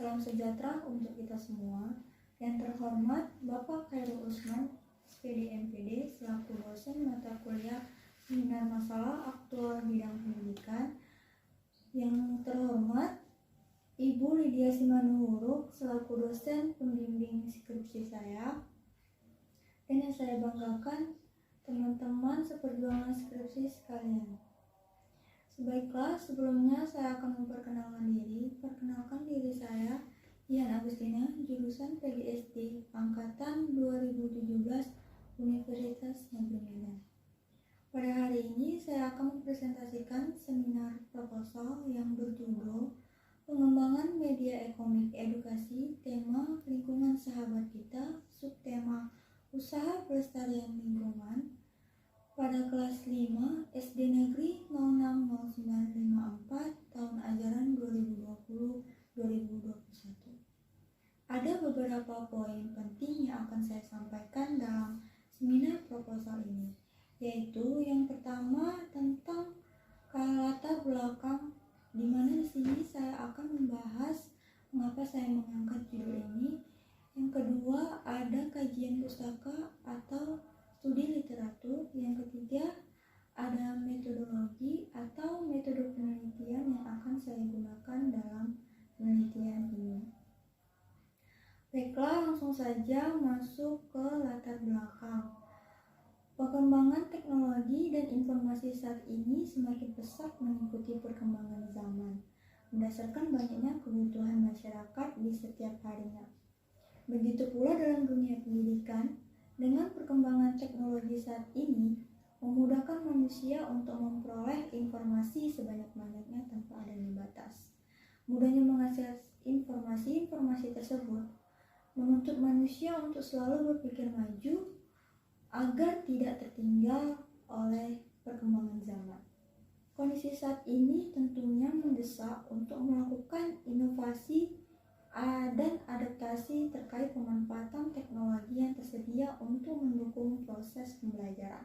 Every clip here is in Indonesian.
Salam sejahtera untuk kita semua. Yang terhormat Bapak Khairul Usman, SPD MPD, selaku dosen mata kuliah Seminar Masalah Aktual Bidang Pendidikan. Yang terhormat Ibu Lydia Simanungguruk, selaku dosen pembimbing skripsi saya. Dan yang saya banggakan, teman-teman seperjuangan skripsi sekalian. Baiklah, sebelumnya saya akan memperkenalkan diri. Perkenalkan diri saya, Ian Agustina, jurusan PGSD, angkatan 2017, Universitas Negeri Medan. Pada hari ini saya akan mempresentasikan seminar proposal yang berjudul Pengembangan Media Ekomik Edukasi, tema Lingkungan Sahabat Kita, subtema Usaha Pelestarian Lingkungan, pada kelas 5 SD Negeri 060954 tahun ajaran 2020-2021. Ada beberapa poin penting yang akan saya sampaikan dalam seminar proposal ini, yaitu yang pertama tentang latar belakang, di mana di sini saya akan membahas mengapa saya mengangkat judul ini. Yang kedua, ada kajian pustaka atau studi literatur. Yang ketiga, ada metodologi atau metode penelitian yang akan saya gunakan dalam penelitian ini. Baiklah, langsung saja masuk ke latar belakang. Perkembangan teknologi dan informasi saat ini semakin pesat mengikuti perkembangan zaman, berdasarkan banyaknya kebutuhan masyarakat di setiap harinya. Begitu pula dalam dunia pendidikan, dengan perkembangan teknologi saat ini, memudahkan manusia untuk memperoleh informasi sebanyak-banyaknya tanpa adanya batas. Mudahnya mengakses informasi tersebut menuntut manusia untuk selalu berpikir maju agar tidak tertinggal oleh perkembangan zaman. Kondisi saat ini tentunya mendesak untuk melakukan inovasi dan adaptasi terkait pemanfaatan teknologi yang tersedia untuk mendukung proses pembelajaran.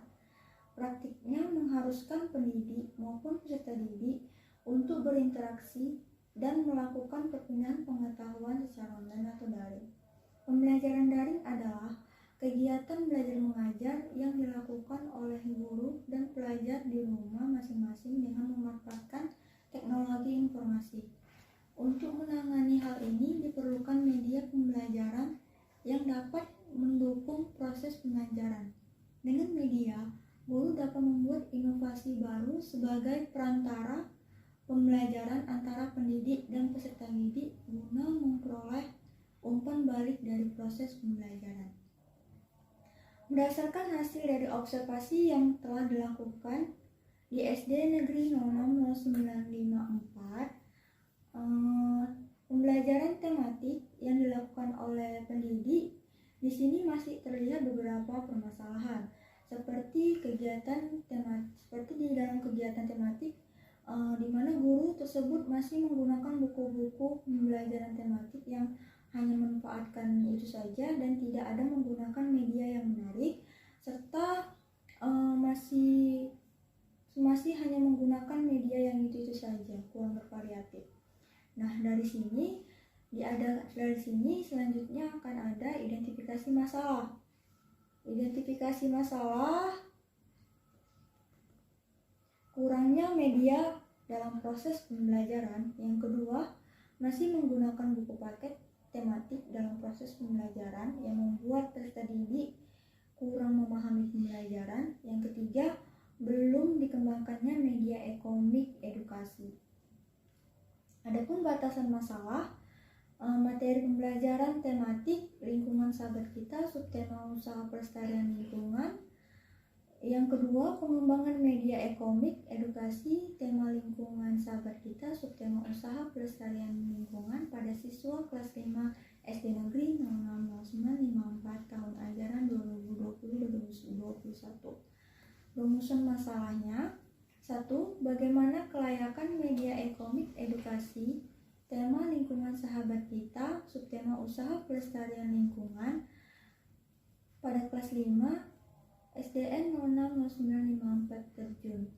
Praktiknya mengharuskan pendidik maupun peserta didik untuk berinteraksi dan melakukan perpindahan pengetahuan secara online atau daring. Pembelajaran daring adalah kegiatan belajar mengajar yang dilakukan oleh guru dan pelajar di rumah masing-masing dengan memanfaatkan teknologi informasi. Untuk menangani hal ini diperlukan media pembelajaran yang dapat mendukung proses pembelajaran. Dengan media, guru dapat membuat inovasi baru sebagai perantara pembelajaran antara pendidik dan peserta didik guna memperoleh umpan balik dari proses pembelajaran. Berdasarkan hasil dari observasi yang telah dilakukan di SD Negeri 060954, pembelajaran tematik yang dilakukan oleh pendidik di sini masih terlihat beberapa permasalahan, seperti di dalam kegiatan tematik di mana guru tersebut masih menggunakan buku-buku pembelajaran tematik yang hanya memanfaatkan itu saja dan tidak ada menggunakan media yang menarik, serta masih hanya menggunakan media yang itu saja, kurang bervariatif. Nah, dari sini selanjutnya akan ada identifikasi masalah. Identifikasi masalah kurangnya media dalam proses pembelajaran. Yang kedua, masih menggunakan buku paket tematik dalam proses pembelajaran yang membuat peserta didik kurang memahami pembelajaran. Yang ketiga, belum dikembangkannya media ekomik edukasi. Adapun batasan masalah, materi pembelajaran tematik lingkungan sahabat kita, subtema usaha pelestarian lingkungan. Yang kedua, pengembangan media ekomik edukasi, tema lingkungan sahabat kita, subtema usaha pelestarian lingkungan pada siswa kelas 5 SD Negeri 060954 tahun ajaran 2020-2021. Rumusan masalahnya: 1. Bagaimana kelayakan media ekomik edukasi, tema lingkungan sahabat kita, subtema usaha pelestarian lingkungan pada kelas 5 SDN 060954 terjun.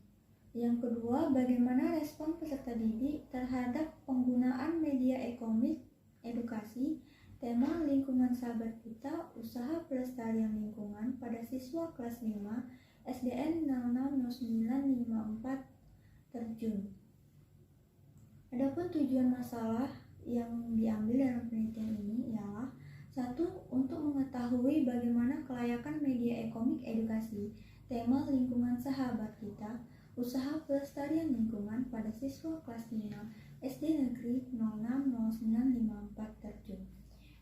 Yang kedua, bagaimana respon peserta didik terhadap penggunaan media ekomik edukasi, tema lingkungan sahabat kita, usaha pelestarian lingkungan pada siswa kelas 5 SDN 060954 terjun. Adapun tujuan masalah yang diambil dalam penelitian ini ialah 1. Untuk mengetahui bagaimana kelayakan media e-komik edukasi, tema lingkungan sahabat kita, usaha pelestarian lingkungan pada siswa kelas 5 SD Negeri 060954 terjun.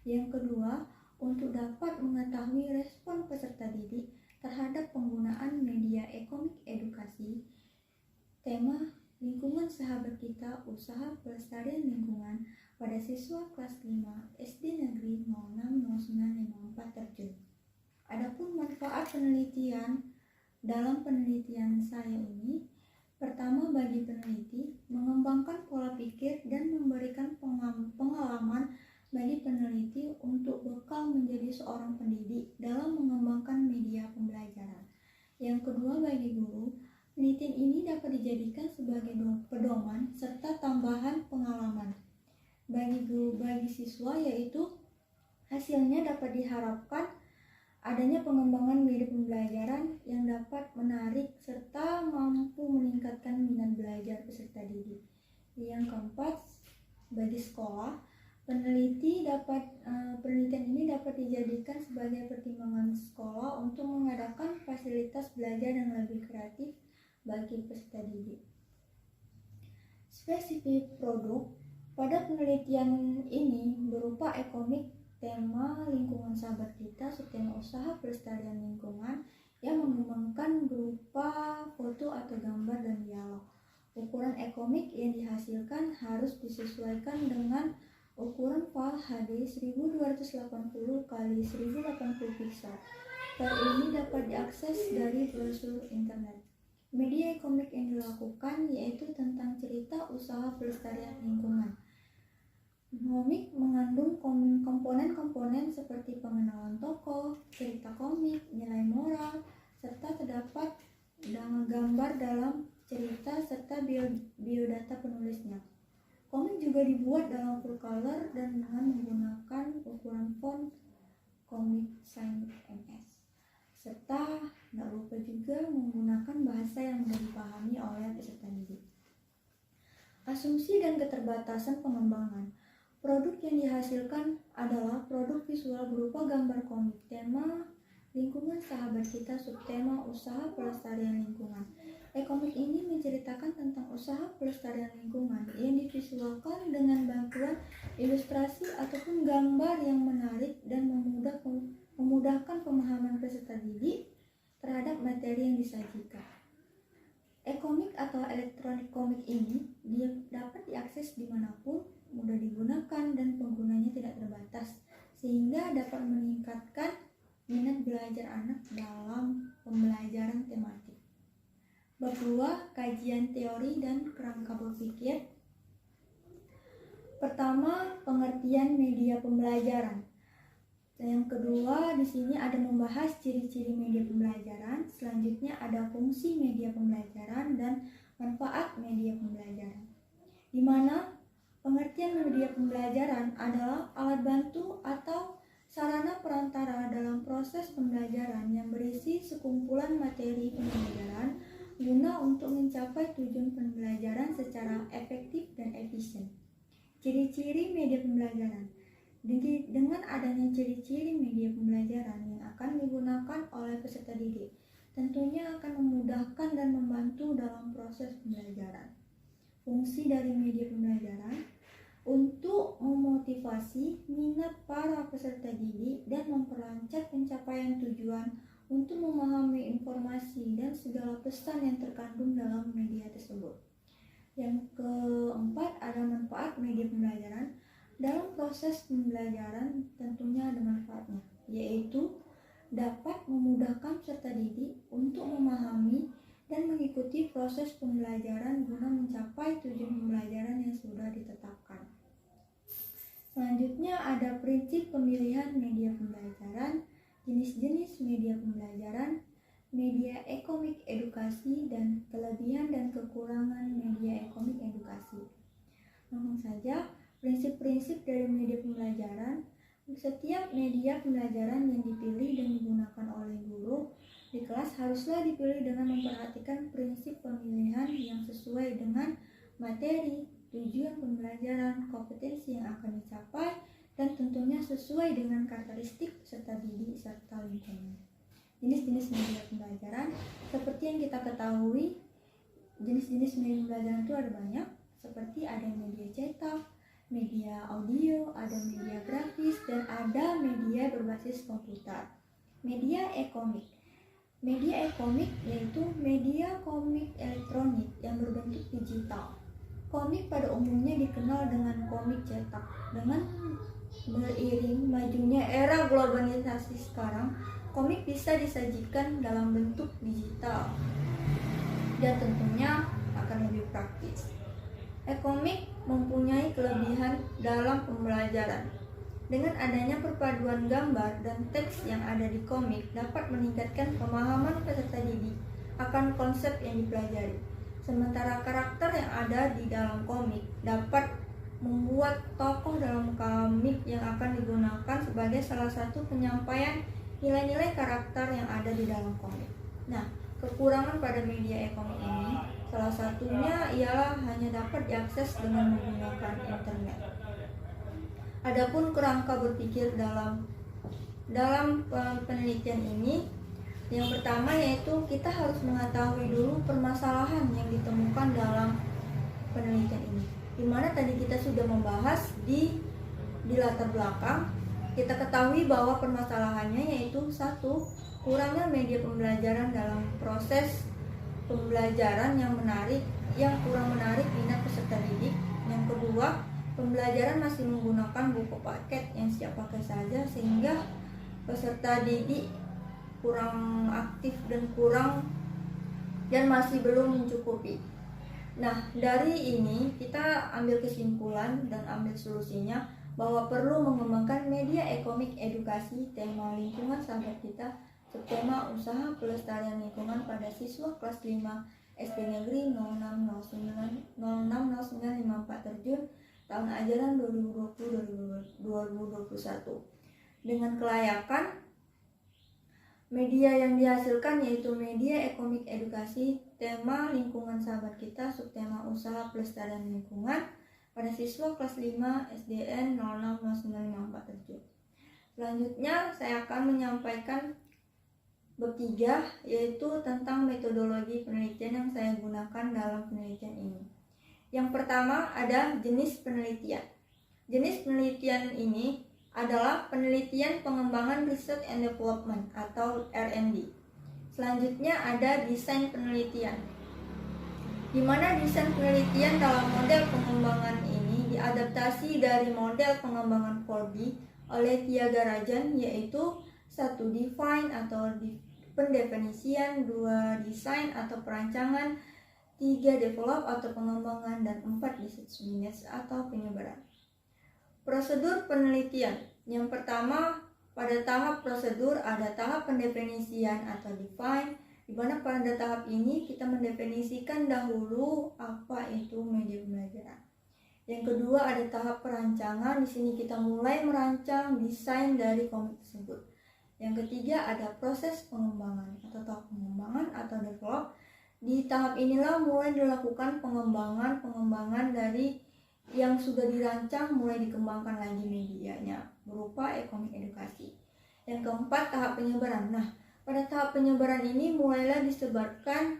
Yang kedua, untuk dapat mengetahui respon peserta didik terhadap penggunaan media e-komik edukasi, tema lingkungan sahabat kita, usaha pelestarian lingkungan pada siswa kelas 5 SD Negeri 060954 terjun. Adapun manfaat penelitian dalam penelitian saya ini, pertama bagi peneliti, mengembangkan pola pikir dan memberikan pengalaman bagi peneliti untuk bekal menjadi seorang pendidik dalam mengembangkan media pembelajaran. Yang kedua bagi guru, penelitian ini dapat dijadikan sebagai pedoman serta tambahan pengalaman bagi siswa, yaitu hasilnya dapat diharapkan adanya pengembangan media pembelajaran yang dapat menarik serta mampu meningkatkan minat belajar peserta didik. Yang keempat, bagi sekolah, penelitian ini dapat dijadikan sebagai pertimbangan sekolah untuk mengadakan fasilitas belajar yang lebih kreatif bagi peserta didik. Spesifik produk pada penelitian ini berupa e-komik tema lingkungan sahabat kita, subtema usaha pelestarian lingkungan yang mengembangkan berupa foto atau gambar dan dialog. Ukuran e-komik yang dihasilkan harus disesuaikan dengan ukuran file HD 1280 x 1080 pixel. File ini dapat diakses dari browser internet. Media e-komik yang dilakukan yaitu tentang cerita usaha pelestarian lingkungan. Komik mengandung komponen-komponen seperti pengenalan tokoh, cerita komik, nilai moral, serta terdapat gambar dalam cerita serta biodata penulisnya. Komik juga dibuat dalam full color dan dengan menggunakan ukuran font Comic Sans MS. Serta tidak lupa juga menggunakan bahasa yang mudah dipahami oleh peserta didik. Asumsi dan keterbatasan pengembangan. Produk yang dihasilkan adalah produk visual berupa gambar komik, tema lingkungan sahabat kita, subtema usaha pelestarian lingkungan. E-komik ini menceritakan tentang usaha pelestarian lingkungan yang divisualkan dengan bantuan ilustrasi ataupun gambar yang menarik dan memudahkan pemahaman peserta didik terhadap materi yang disajikan. E-komik atau elektronik komik ini dapat diakses dimanapun, mudah digunakan dan penggunanya tidak terbatas, sehingga dapat meningkatkan minat belajar anak dalam pembelajaran tematik. Bab 2, kajian teori dan kerangka berpikir. Pertama, pengertian media pembelajaran. Yang kedua, di sini ada membahas ciri-ciri media pembelajaran. Selanjutnya ada fungsi media pembelajaran dan manfaat media pembelajaran. Di mana pengertian media pembelajaran adalah alat bantu atau sarana perantara dalam proses pembelajaran yang berisi sekumpulan materi pembelajaran guna untuk mencapai tujuan pembelajaran secara efektif dan efisien. Ciri-ciri media pembelajaran. Dengan adanya ciri-ciri media pembelajaran yang akan digunakan oleh peserta didik, tentunya akan memudahkan dan membantu dalam proses pembelajaran. Fungsi dari media pembelajaran untuk memotivasi minat para peserta didik dan memperlancar pencapaian tujuan untuk memahami informasi dan segala pesan yang terkandung dalam media tersebut. Yang keempat, ada manfaat media pembelajaran. Dalam proses pembelajaran tentunya ada manfaatnya, yaitu dapat memudahkan peserta didik untuk memahami dan mengikuti proses pembelajaran guna mencapai tujuan pembelajaran yang sudah ditetapkan. Selanjutnya ada prinsip pemilihan media pembelajaran, jenis-jenis media pembelajaran, media e-komik edukasi, dan kelebihan dan kekurangan media e-komik edukasi. Langsung saja, Prinsip-prinsip dari media pembelajaran. Setiap media pembelajaran yang dipilih dan digunakan oleh guru di kelas haruslah dipilih dengan memperhatikan prinsip pemilihan yang sesuai dengan materi, tujuan pembelajaran, kompetensi yang akan dicapai, dan tentunya sesuai dengan karakteristik peserta didik serta lingkungan. Jenis-jenis media pembelajaran, seperti yang kita ketahui, jenis-jenis media pembelajaran itu ada banyak, seperti ada media cetak, media audio, ada media grafis, dan ada media berbasis komputer. Media e-komik. Media e-komik yaitu media komik elektronik yang berbentuk digital. Komik pada umumnya dikenal dengan komik cetak. Dengan beriring majunya era globalisasi sekarang, komik bisa disajikan dalam bentuk digital dan tentunya akan lebih praktis. E-komik mempunyai kelebihan dalam pembelajaran. Dengan adanya perpaduan gambar dan teks yang ada di komik dapat meningkatkan pemahaman peserta didik akan konsep yang dipelajari. Sementara karakter yang ada di dalam komik dapat membuat tokoh dalam komik yang akan digunakan sebagai salah satu penyampaian nilai-nilai karakter yang ada di dalam komik. Nah, kekurangan pada media e-komik ini salah satunya ialah hanya dapat diakses dengan menggunakan internet. Adapun kerangka berpikir dalam penelitian ini, yang pertama yaitu kita harus mengetahui dulu permasalahan yang ditemukan dalam penelitian ini. Di mana tadi kita sudah membahas di latar belakang, kita ketahui bahwa permasalahannya yaitu satu, kurangnya media pembelajaran dalam proses pembelajaran yang kurang menarik minat peserta didik. Yang kedua, pembelajaran masih menggunakan buku paket yang siap pakai saja sehingga peserta didik kurang aktif dan masih belum mencukupi. Nah, dari ini kita ambil kesimpulan dan ambil solusinya bahwa perlu mengembangkan media e-komik edukasi tema lingkungan sahabat kita, subtema usaha pelestarian lingkungan pada siswa kelas 5 SD Negeri 060954 Terjun tahun ajaran 2020-2021. Dengan kelayakan media yang dihasilkan yaitu media e-komik edukasi tema lingkungan sahabat kita, subtema usaha pelestarian lingkungan pada siswa kelas 5 SDN 060954 Terjun. Selanjutnya saya akan menyampaikan bab 3 yaitu tentang metodologi penelitian yang saya gunakan dalam penelitian ini. Yang pertama ada jenis penelitian. Jenis penelitian ini adalah penelitian pengembangan research and development atau R&D. Selanjutnya ada desain penelitian, di mana desain penelitian dalam model pengembangan ini diadaptasi dari model pengembangan 4D oleh Tiaga Rajan, yaitu 1. Define atau pendefinisian, 2. Design atau perancangan, 3. Develop atau pengembangan, dan 4. Research manage atau penyebaran. Prosedur penelitian. Yang pertama, pada tahap prosedur ada tahap pendefinisian atau define, di mana pada tahap ini kita mendefinisikan dahulu apa itu media pembelajaran. Yang kedua ada tahap perancangan, di sini kita mulai merancang desain dari komik tersebut. Yang ketiga ada proses pengembangan atau tahap pengembangan atau develop. Di tahap inilah mulai dilakukan pengembangan dari yang sudah dirancang, mulai dikembangkan lagi medianya berupa e-komik edukasi. Yang keempat tahap penyebaran. Nah, pada tahap penyebaran ini mulailah disebarkan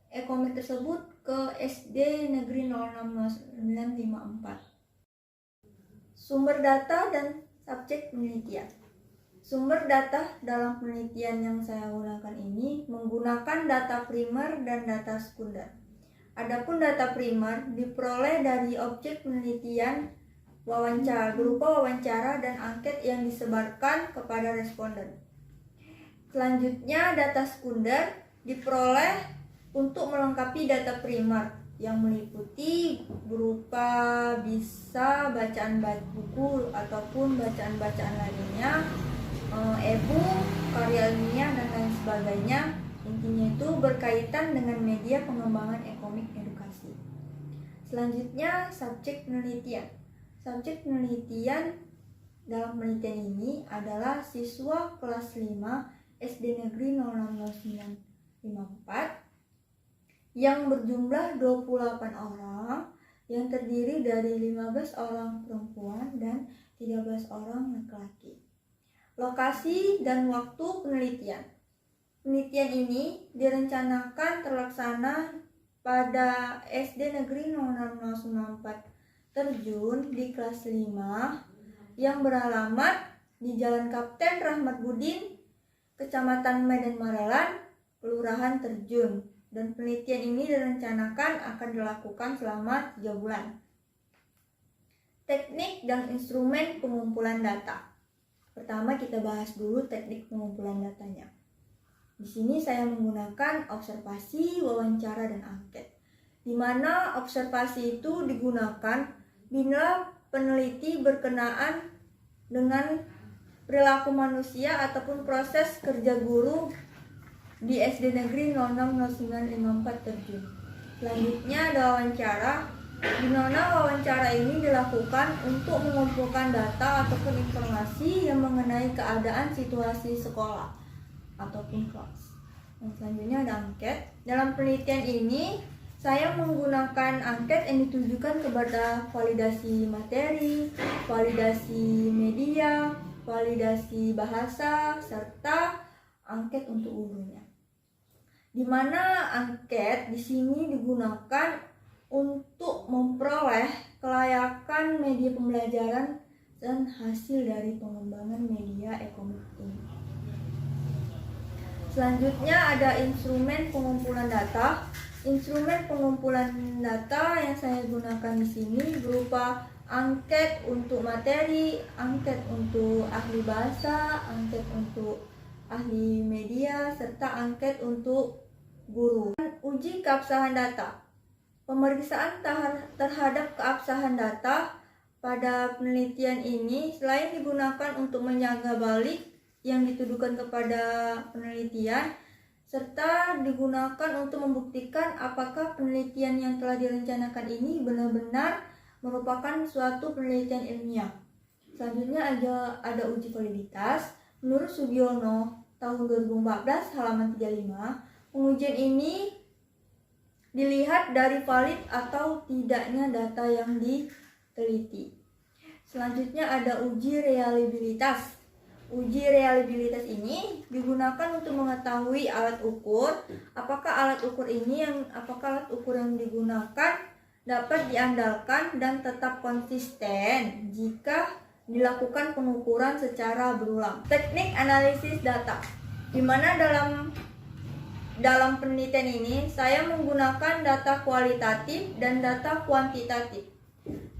e-komik tersebut ke SD Negeri 060954. Sumber data dan subjek penelitian. Sumber data dalam penelitian yang saya gunakan ini menggunakan data primer dan data sekunder. Adapun data primer diperoleh dari objek penelitian berupa wawancara dan angket yang disebarkan kepada responden. Selanjutnya data sekunder diperoleh untuk melengkapi data primer yang meliputi berupa bisa bacaan buku ataupun bacaan-bacaan lainnya, e-book, karya ilmiah, dan lain sebagainya. Intinya itu berkaitan dengan media pengembangan e-komik edukasi. Selanjutnya subjek penelitian. Subjek penelitian dalam penelitian ini adalah siswa kelas 5 SD Negeri 060954 yang berjumlah 28 orang yang terdiri dari 15 orang perempuan dan 13 orang laki-laki. Lokasi dan waktu penelitian. Penelitian ini direncanakan terlaksana pada SD Negeri 0604 Terjun di kelas 5 yang beralamat di Jalan Kapten Rahmat Budin, Kecamatan Medan Marelan, Kelurahan Terjun. Dan penelitian ini direncanakan akan dilakukan selama 3 bulan. Teknik dan instrumen pengumpulan data. Pertama kita bahas dulu teknik pengumpulan datanya. Di sini saya menggunakan observasi, wawancara, dan angket. Di mana observasi itu digunakan bila peneliti berkenaan dengan perilaku manusia ataupun proses kerja guru di SD Negeri 060954 Terjun. Selanjutnya ada wawancara, di mana wawancara ini dilakukan untuk mengumpulkan data ataupun informasi yang mengenai keadaan situasi sekolah ataupun kelas. Dan selanjutnya ada angket. Dalam penelitian ini saya menggunakan angket yang ditujukan kepada validasi materi, validasi media, validasi bahasa, serta angket untuk gurunya. Di mana angket di sini digunakan untuk memperoleh kelayakan media pembelajaran dan hasil dari pengembangan media e-commerce ini. Selanjutnya ada instrumen pengumpulan data. Instrumen pengumpulan data yang saya gunakan di sini berupa angket untuk materi, angket untuk ahli bahasa, angket untuk ahli media, serta angket untuk guru. Uji keabsahan data. Pemeriksaan terhadap keabsahan data pada penelitian ini selain digunakan untuk menjaga balik yang dituduhkan kepada penelitian, serta digunakan untuk membuktikan apakah penelitian yang telah direncanakan ini benar-benar merupakan suatu penelitian ilmiah. Selanjutnya ada uji validitas. Menurut Sugiono tahun 2014 halaman 35, pengujian ini dilihat dari valid atau tidaknya data yang diteliti. Selanjutnya ada uji reliabilitas. Uji reliabilitas ini digunakan untuk mengetahui alat ukur, apakah alat ukur yang digunakan dapat diandalkan dan tetap konsisten jika dilakukan pengukuran secara berulang. Teknik analisis data, di mana dalam penelitian ini saya menggunakan data kualitatif dan data kuantitatif.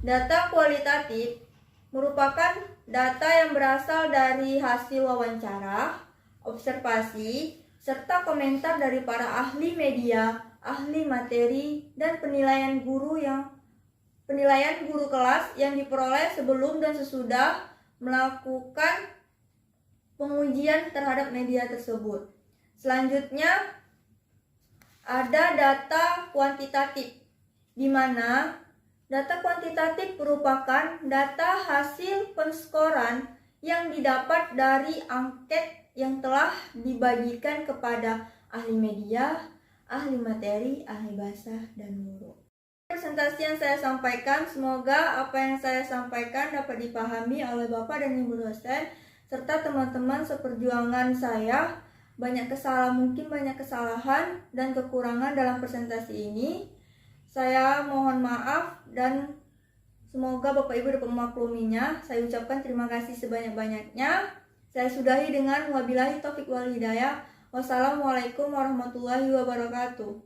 Data kualitatif merupakan data yang berasal dari hasil wawancara, observasi, serta komentar dari para ahli media, ahli materi, dan penilaian guru kelas yang diperoleh sebelum dan sesudah melakukan pengujian terhadap media tersebut. Selanjutnya ada data kuantitatif, di mana data kuantitatif merupakan data hasil penskoran yang didapat dari angket yang telah dibagikan kepada ahli media, ahli materi, ahli bahasa, dan guru. Presentasi yang saya sampaikan, semoga apa yang saya sampaikan dapat dipahami oleh Bapak dan Ibu dosen serta teman-teman seperjuangan saya. Mungkin banyak kesalahan dan kekurangan dalam presentasi ini. Saya mohon maaf dan semoga Bapak Ibu dapat memakluminya. Saya ucapkan terima kasih sebanyak-banyaknya. Saya sudahi dengan wabillahi taufiq wal hidayah. Wassalamualaikum warahmatullahi wabarakatuh.